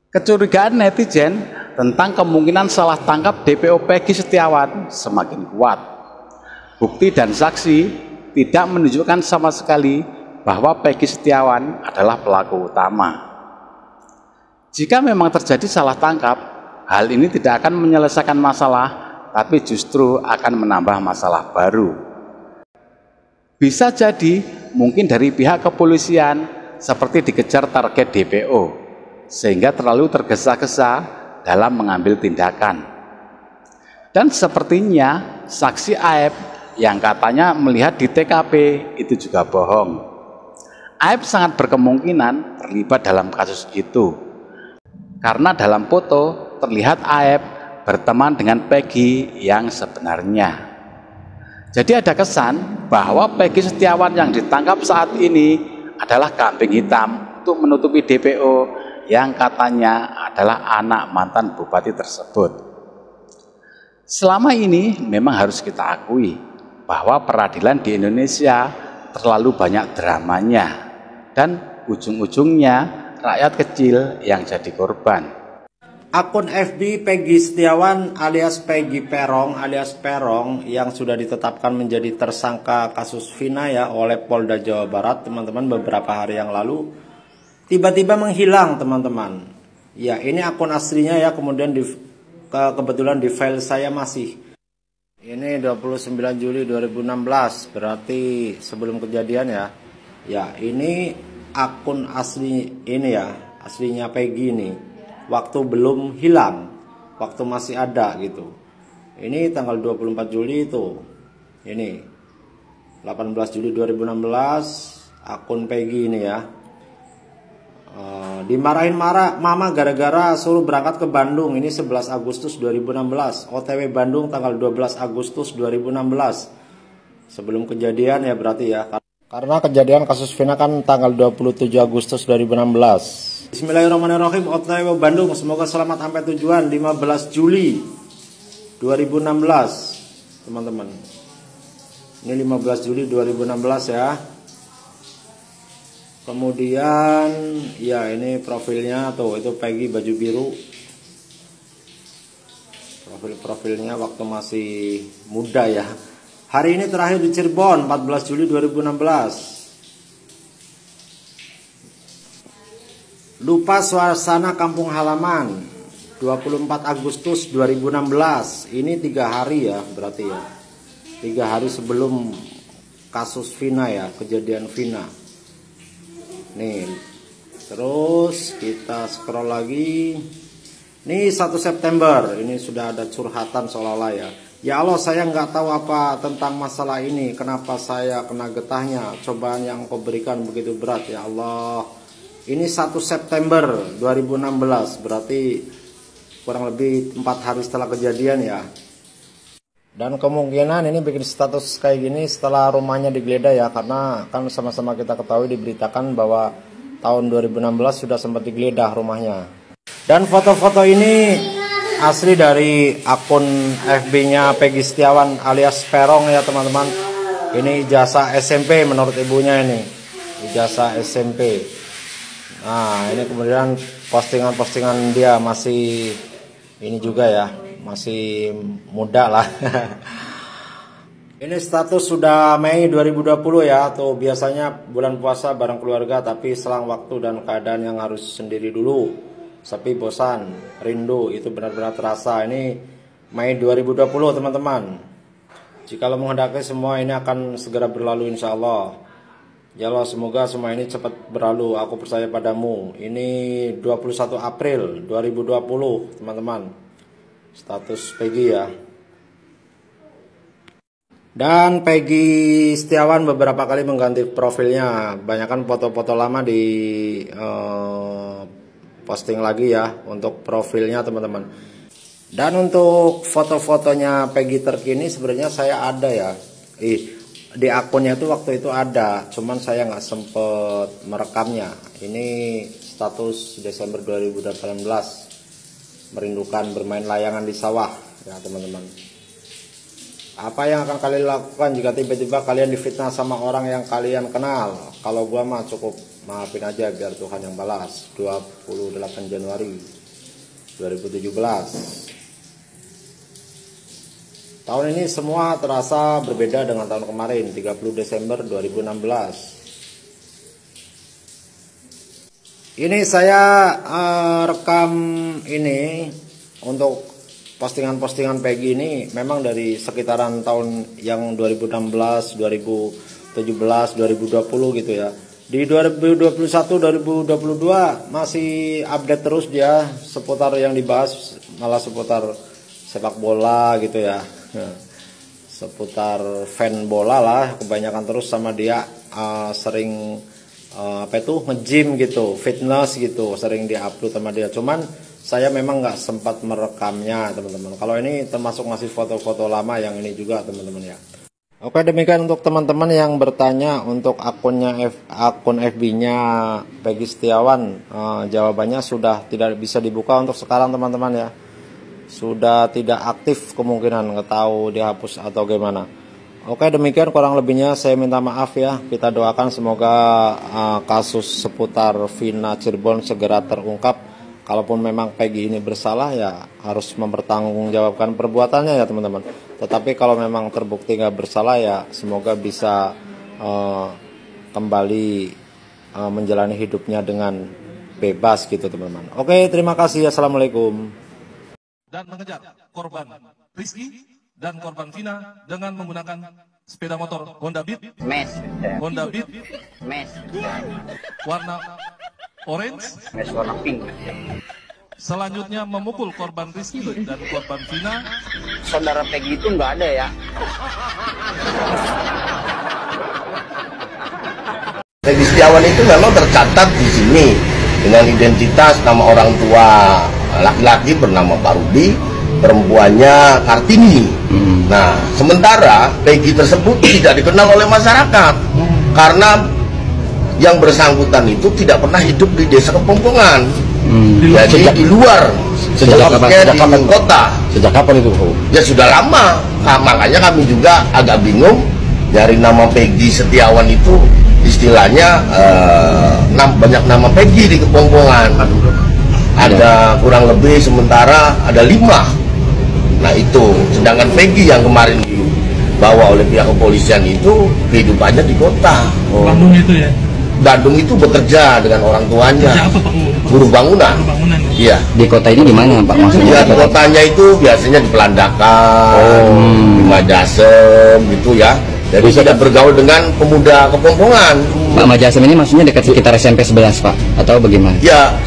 Kecurigaan netizen tentang kemungkinan salah tangkap DPO Peggy Setiawan semakin kuat. Bukti dan saksi tidak menunjukkan sama sekali bahwa Peggy Setiawan adalah pelaku utama. Jika memang terjadi salah tangkap, hal ini tidak akan menyelesaikan masalah, tapi justru akan menambah masalah baru. Bisa jadi mungkin dari pihak kepolisian seperti dikejar target DPO, sehingga terlalu tergesa-gesa dalam mengambil tindakan. Dan sepertinya saksi Aep yang katanya melihat di TKP itu juga bohong. Aep sangat berkemungkinan terlibat dalam kasus itu, karena dalam foto terlihat Aep berteman dengan Peggy yang sebenarnya. Jadi ada kesan bahwa Peggy Setiawan yang ditangkap saat ini adalah kambing hitam untuk menutupi DPO yang katanya adalah anak mantan bupati tersebut. Selama ini memang harus kita akui bahwa peradilan di Indonesia terlalu banyak dramanya dan ujung-ujungnya rakyat kecil yang jadi korban. Akun FB Peggy Setiawan alias Peggy Perong alias Perong yang sudah ditetapkan menjadi tersangka kasus Vina ya oleh Polda Jawa Barat, teman-teman, beberapa hari yang lalu tiba-tiba menghilang, teman-teman. Ya, ini akun aslinya ya, kemudian kebetulan di file saya masih. Ini 29 Juli 2016, berarti sebelum kejadian ya. Ya, ini akun asli ini ya, aslinya Peggy ini. Waktu belum hilang, waktu masih ada gitu. Ini tanggal 24 Juli itu. Ini 18 Juli 2016, akun Peggy ini ya. Dimarahin mama gara-gara suruh berangkat ke Bandung. Ini 11 Agustus 2016. OTW Bandung tanggal 12 Agustus 2016. Sebelum kejadian ya berarti ya. Karena kejadian kasus Vina kan tanggal 27 Agustus 2016. Bismillahirrahmanirrahim. OTW Bandung, semoga selamat sampai tujuan. 15 Juli 2016, teman-teman. Ini 15 Juli 2016 ya. Kemudian ya ini profilnya tuh, itu Peggy baju biru. Profilnya waktu masih muda ya. Hari ini terakhir di Cirebon 14 Juli 2016. Lupa suasana kampung halaman 24 Agustus 2016. Ini 3 hari ya berarti ya. 3 hari sebelum kasus Vina ya, kejadian Vina. Nih, terus kita scroll lagi. Nih 1 September, ini sudah ada curhatan seolah-olah ya. Ya Allah, saya nggak tahu apa tentang masalah ini. Kenapa saya kena getahnya? Cobaan yang Engkau berikan begitu berat ya Allah. Ini 1 September 2016, berarti kurang lebih 4 hari setelah kejadian ya. Dan kemungkinan ini bikin status kayak gini setelah rumahnya digeledah ya, karena kan sama-sama kita ketahui diberitakan bahwa tahun 2016 sudah sempat digeledah rumahnya. Dan foto-foto ini asli dari akun FB-nya Peggy Setiawan alias Perong ya, teman-teman. Ini ijazah SMP menurut ibunya ini. Ijazah SMP. Nah, ini kemudian postingan-postingan dia masih ini juga ya. Masih muda lah. Ini status sudah Mei 2020 ya. Tuh biasanya bulan puasa bareng keluarga, tapi selang waktu dan keadaan yang harus sendiri dulu. Sepi, bosan, rindu, itu benar-benar terasa. Ini Mei 2020 teman-teman. Jikalau menghendaki semua ini akan segera berlalu insya Allah. Ya Allah, semoga semua ini cepat berlalu. Aku percaya padamu. Ini 21 April 2020 teman-teman. Status Peggy ya. Dan Peggy Setiawan beberapa kali mengganti profilnya. Banyakan foto-foto lama di posting lagi ya untuk profilnya teman-teman. Dan untuk foto-fotonya Peggy terkini sebenarnya saya ada ya. Di akunnya itu waktu itu ada, cuman saya nggak sempet merekamnya. Ini status Desember 2018. Merindukan bermain layangan di sawah ya teman-teman. Apa yang akan kalian lakukan jika tiba-tiba kalian difitnah sama orang yang kalian kenal? Kalau gua mah cukup maafin aja biar Tuhan yang balas. 28 Januari 2017. Tahun ini semua terasa berbeda dengan tahun kemarin, 30 Desember 2016. Ini saya rekam ini untuk postingan-postingan Peggy ini memang dari sekitaran tahun yang 2016, 2017, 2020 gitu ya. Di 2021, 2022 masih update terus dia seputar yang dibahas, malah seputar sepak bola gitu ya. Seputar fan bola lah kebanyakan terus sama dia, sering nge-gym gitu, fitness gitu, sering di-upload sama dia. Cuman saya memang nggak sempat merekamnya teman-teman. Kalau ini termasuk masih foto-foto lama yang ini juga teman-teman ya. Oke, demikian untuk teman-teman yang bertanya untuk akun FB-nya Peggy Setiawan, jawabannya sudah tidak bisa dibuka untuk sekarang teman-teman ya. Sudah tidak aktif kemungkinan, nggak tahu dihapus atau gimana. Oke, demikian kurang lebihnya saya minta maaf ya. Kita doakan semoga kasus seputar Vina Cirebon segera terungkap. Kalaupun memang Peggy ini bersalah ya harus mempertanggungjawabkan perbuatannya ya teman-teman. Tetapi kalau memang terbukti nggak bersalah ya semoga bisa kembali menjalani hidupnya dengan bebas gitu teman-teman. Oke, terima kasih. Assalamualaikum. Dan mengejar korban Rizky dan korban Vina dengan menggunakan sepeda motor Honda Beat warna orange, warna pink. Selanjutnya memukul korban Rizky dan korban Vina. Saudara Peggy itu nggak ada ya. Peggy Setiawan itu memang tercatat di sini dengan identitas nama orang tua laki-laki bernama Pak Rudi, perempuannya Kartini. Nah, sementara Peggy tersebut tidak dikenal oleh masyarakat karena yang bersangkutan itu tidak pernah hidup di desa Kepompongan. Jadi di luar, sejak kapan kota. Sejak kapan itu? Ya sudah lama. Nah, makanya kami juga agak bingung dari nama Peggy Setiawan itu istilahnya banyak nama Peggy di Kepompongan. Ada kurang lebih sementara ada 5. Nah itu, sedangkan Peggy yang kemarin dibawa oleh pihak kepolisian itu kehidupannya di kota. Bandung itu ya? Bandung itu bekerja dengan orang tuanya. Kerja apa Pak? Buruh bangunan. Iya. Di kota ini di mana Pak maksudnya? Ya, di kotanya itu biasanya di Pelandakan, di Majasem gitu ya. Jadi tidak bergaul dengan pemuda Kepompongan. Pak, Majasem ini maksudnya dekat sekitar SMP 11 Pak? Atau bagaimana? Ya,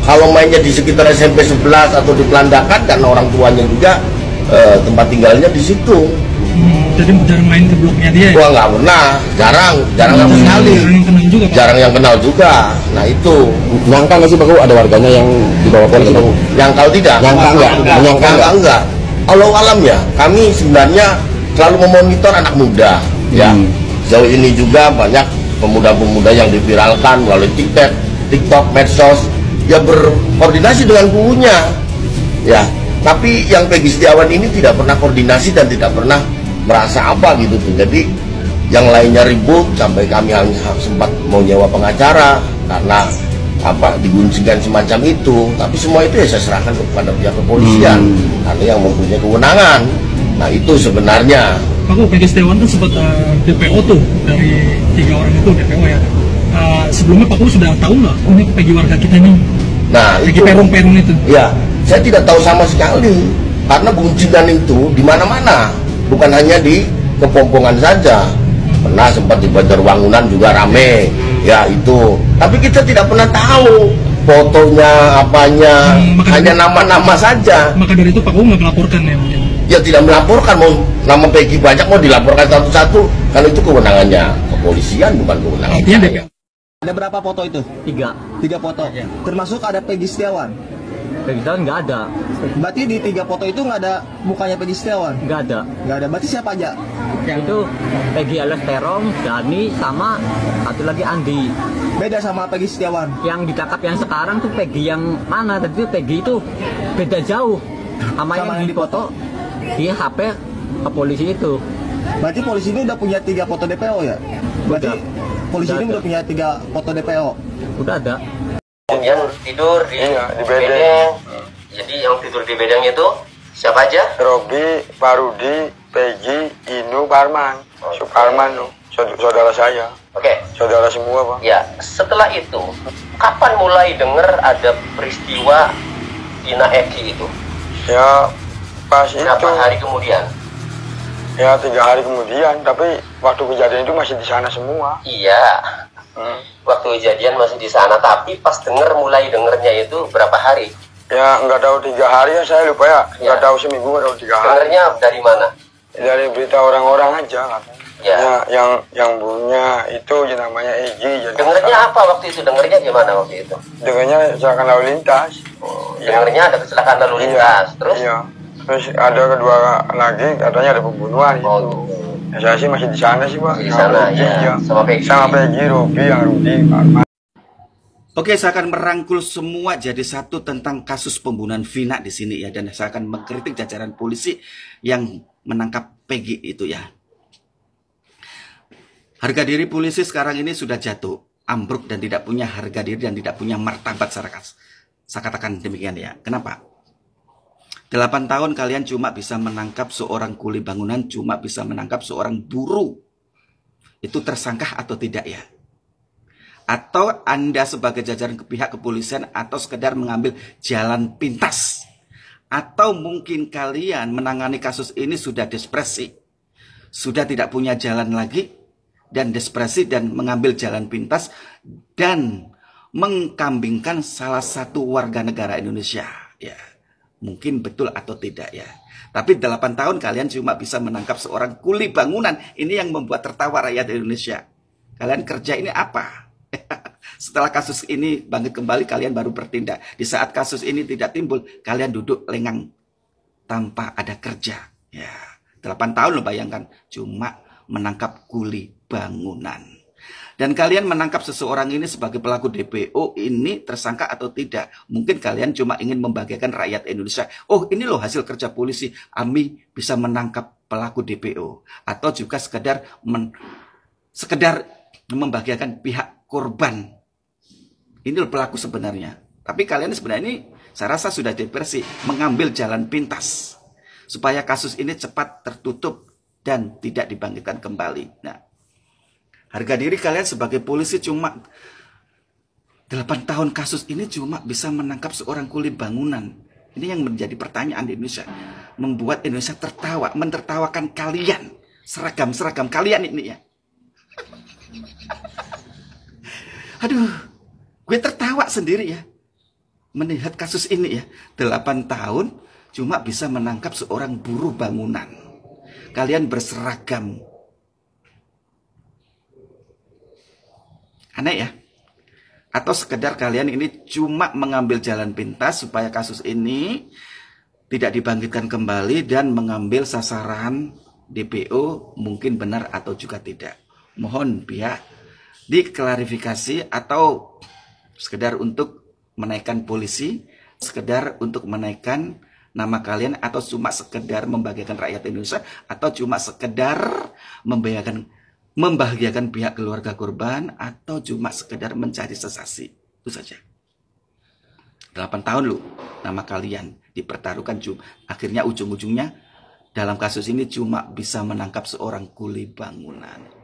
kalau mainnya di sekitar SMP 11 atau di Pelandakan karena orang tuanya juga tempat tinggalnya di situ. Jadi jarang main ke bloknya dia ya? Gua nggak pernah, jarang sama sekali. Jarang yang kenal juga. Nah itu. Nyangka nggak sih Pak ada warganya yang dibawa polisi? Nyangkal tidak? Nyangka enggak? Menyangka enggak? Allah alam ya, kami sebenarnya selalu memonitor anak muda. Ya, jauh ini juga banyak pemuda-pemuda yang diviralkan melalui TikTok, medsos. Ya berkoordinasi dengan gurunya. Ya, tapi yang Peggy Setiawan ini tidak pernah koordinasi dan tidak pernah merasa apa gitu tuh. Jadi yang lainnya ribut sampai kami sempat mau nyewa pengacara karena apa diguncingkan semacam itu. Tapi semua itu ya saya serahkan kepada pihak kepolisian karena yang mempunyai kewenangan. Nah itu sebenarnya. Pak Peggy Setiawan kan sempat DPO tuh dari 3 orang itu DPO ya. Sebelumnya Pak sudah tahu nggak? Oh ini Peggy warga kita nih. Nah Peggy peron-peron itu. Ya saya tidak tahu sama sekali karena guncingan itu di mana-mana. Bukan hanya di Kepompongan saja, pernah sempat di Banjarwangunan juga rame, ya itu. Tapi kita tidak pernah tahu fotonya, apanya, hanya nama-nama saja. Maka dari itu Pak nggak melaporkan ya mungkin? Ya tidak melaporkan, mau nama Peggy banyak mau dilaporkan satu-satu, karena itu kewenangannya kepolisian bukan kewenangan saya. Ada berapa foto itu? 3 foto. Ya. Termasuk ada Peggy Setiawan. Peggy Setiawan nggak ada. Berarti di 3 foto itu nggak ada mukanya Peggy Setiawan? Nggak ada. Nggak ada. Berarti siapa aja? Yang itu Peggy alias Terong, Dani, sama satu lagi Andi. Beda sama Peggy Setiawan. Yang ditangkap yang sekarang tuh Peggy yang mana? Tadi tuh Peggy itu beda jauh sama yang di foto di HP ke polisi itu. Berarti polisi ini udah punya 3 foto DPO ya? Berarti polisi ini udah punya 3 foto DPO. Udah ada. Kemudian tidur di bedeng. Jadi yang tidur di bedeng itu siapa aja? Robi, Parudi, Peggy, Inu, Parman. Suparman loh, saudara saya. Oke. Saudara semua, Pak. Ya, setelah itu, kapan mulai dengar ada peristiwa Dina Eki itu? Ya, pas Berapa itu. hari kemudian? Ya, 3 hari kemudian. Tapi waktu kejadian itu masih di sana semua. Iya. Waktu kejadian masih di sana, tapi pas mulai dengernya itu berapa hari? Ya, nggak tahu 3 hari ya, saya lupa ya. Nggak tahu seminggu, nggak tahu 3 hari. Dengernya dari mana? Dari berita orang-orang aja katanya. Ya. Yang punya itu namanya Egy. Dengernya apa waktu itu? Dengernya gimana waktu itu? Dengernya kecelakaan lalu lintas. Dengernya ada kecelakaan lalu lintas. Terus? Iya. Terus ada kedua lagi katanya ada pembunuhan gitu. Ya, saya sih masih di sana sih, Pak. Di sana, ya. Sama Peggy, Robi, yang Rudi, Parman. Oke, saya akan merangkul semua jadi satu tentang kasus pembunuhan Vina di sini ya, dan saya akan mengkritik jajaran polisi yang menangkap Peggy itu ya. Harga diri polisi sekarang ini sudah jatuh, ambruk dan tidak punya harga diri dan tidak punya martabat secara saya katakan demikian ya. Kenapa? 8 tahun kalian cuma bisa menangkap seorang kuli bangunan, cuma bisa menangkap seorang buruh. Itu tersangka atau tidak ya? Atau Anda sebagai jajaran pihak kepolisian atau sekedar mengambil jalan pintas? Atau mungkin kalian menangani kasus ini sudah depresi, sudah tidak punya jalan lagi, dan depresi dan mengambil jalan pintas dan mengkambingkan salah satu warga negara Indonesia ya. Mungkin betul atau tidak ya. Tapi 8 tahun kalian cuma bisa menangkap seorang kuli bangunan. Ini yang membuat tertawa rakyat Indonesia. Kalian kerja ini apa? Setelah kasus ini bangkit kembali, kalian baru bertindak. Di saat kasus ini tidak timbul, kalian duduk lengang tanpa ada kerja. Ya, 8 tahun loh, bayangkan. Cuma menangkap kuli bangunan. Dan kalian menangkap seseorang ini sebagai pelaku DPO ini tersangka atau tidak. Mungkin kalian cuma ingin membahagiakan rakyat Indonesia. Oh, ini loh hasil kerja polisi. Ami bisa menangkap pelaku DPO. Atau juga sekedar membahagiakan pihak korban. Ini loh pelaku sebenarnya. Tapi kalian sebenarnya ini saya rasa sudah depresi. Mengambil jalan pintas. Supaya kasus ini cepat tertutup dan tidak dibangkitkan kembali. Nah, harga diri kalian sebagai polisi cuma 8 tahun kasus ini cuma bisa menangkap seorang kuli bangunan. Ini yang menjadi pertanyaan di Indonesia. Membuat Indonesia tertawa, mentertawakan kalian. Seragam-seragam kalian ini ya. Aduh, gue tertawa sendiri ya. Melihat kasus ini ya. 8 tahun cuma bisa menangkap seorang buruh bangunan. Kalian berseragam. Aneh ya? Atau sekedar kalian ini cuma mengambil jalan pintas supaya kasus ini tidak dibangkitkan kembali dan mengambil sasaran DPO mungkin benar atau juga tidak. Mohon pihak diklarifikasi atau sekedar untuk menaikkan polisi, sekedar untuk menaikkan nama kalian atau cuma sekedar membahagiakan rakyat Indonesia atau cuma sekedar membahagiakan pihak keluarga korban atau cuma sekedar mencari sensasi. Itu saja. 8 tahun loh nama kalian dipertaruhkan, akhirnya ujung-ujungnya dalam kasus ini cuma bisa menangkap seorang kuli bangunan.